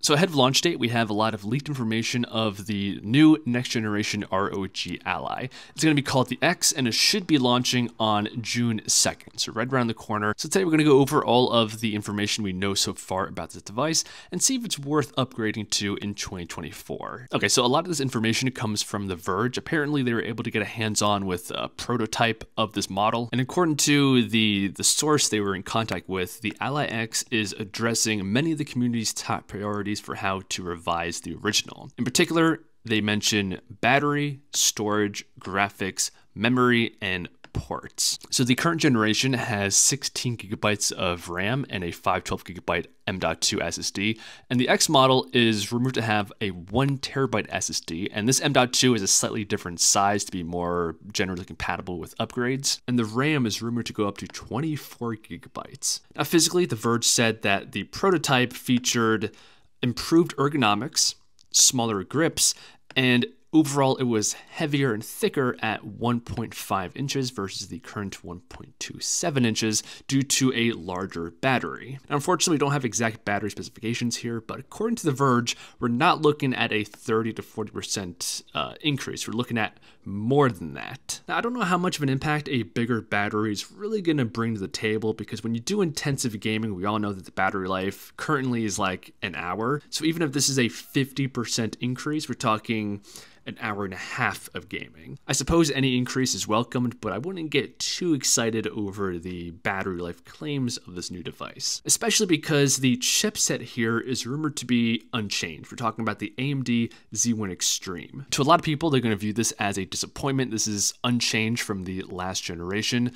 So ahead of launch date, we have a lot of leaked information of the new next generation ROG Ally. It's going to be called the X, and it should be launching on June 2nd, so right around the corner. So today we're going to go over all of the information we know so far about this device and see if it's worth upgrading to in 2024. Okay, so a lot of this information comes from The Verge. Apparently they were able to get a hands-on with a prototype of this model, and according to the source they were in contact with, the Ally X is addressing many of the community's top priorities for how to revise the original. In particular, they mention battery, storage, graphics, memory, and ports. So the current generation has 16 gigabytes of RAM and a 512 gigabyte M.2 SSD, and the X model is rumored to have a 1 terabyte SSD, and this M.2 is a slightly different size to be more generally compatible with upgrades, and the RAM is rumored to go up to 24 gigabytes. Now physically, The Verge said that the prototype featured improved ergonomics, smaller grips, and overall it was heavier and thicker at 1.5 inches versus the current 1.27 inches due to a larger battery. Now, unfortunately, we don't have exact battery specifications here, but according to The Verge, we're not looking at a 30 to 40% increase. We're looking at more than that. Now, I don't know how much of an impact a bigger battery is really going to bring to the table, because when you do intensive gaming, we all know that the battery life currently is like an hour. So even if this is a 50% increase, we're talking an hour and a half of gaming. I suppose any increase is welcomed, but I wouldn't get too excited over the battery life claims of this new device, especially because the chipset here is rumored to be unchanged. We're talking about the AMD Z1 Extreme. To a lot of people, they're going to view this as a disappointment. This is unchanged from the last generation.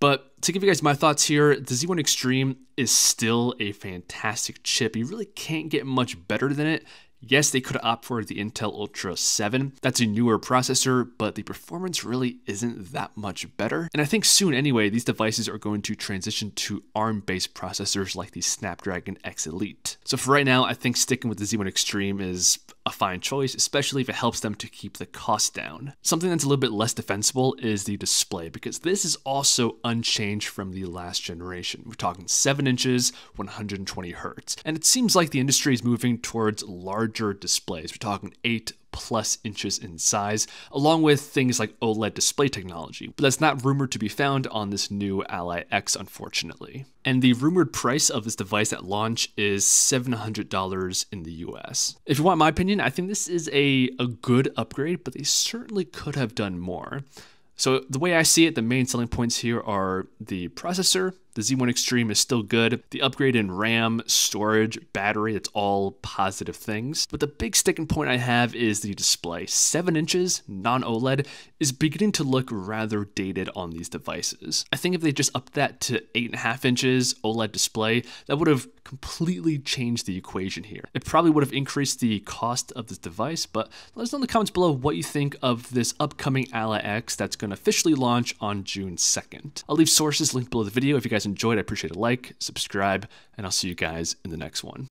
But to give you guys my thoughts here, the Z1 Extreme is still a fantastic chip. You really can't get much better than it. Yes, they could have opted for the Intel Ultra 7. That's a newer processor, but the performance really isn't that much better. And I think soon anyway, these devices are going to transition to ARM-based processors like the Snapdragon X Elite. So for right now, I think sticking with the Z1 Extreme is a fine choice, especially if it helps them to keep the cost down. Something that's a little bit less defensible is the display, because this is also unchanged from the last generation. We're talking 7 inches, 120 hertz. And it seems like the industry is moving towards larger displays. We're talking 8+ inches in size, along with things like OLED display technology, but that's not rumored to be found on this new Ally X, unfortunately. And the rumored price of this device at launch is $700 in the US. If you want my opinion, I think this is a good upgrade, but they certainly could have done more. So the way I see it, the main selling points here are the processor. The Z1 Extreme is still good. The upgrade in RAM, storage, battery, it's all positive things. But the big sticking point I have is the display. 7 inches, non-OLED, is beginning to look rather dated on these devices. I think if they just upped that to 8.5 inches OLED display, that would have completely changed the equation here. It probably would have increased the cost of this device, but let us know in the comments below what you think of this upcoming Ally X that's going to officially launch on June 2nd. I'll leave sources linked below the video. If you guys enjoyed, I appreciate a like, subscribe, and I'll see you guys in the next one.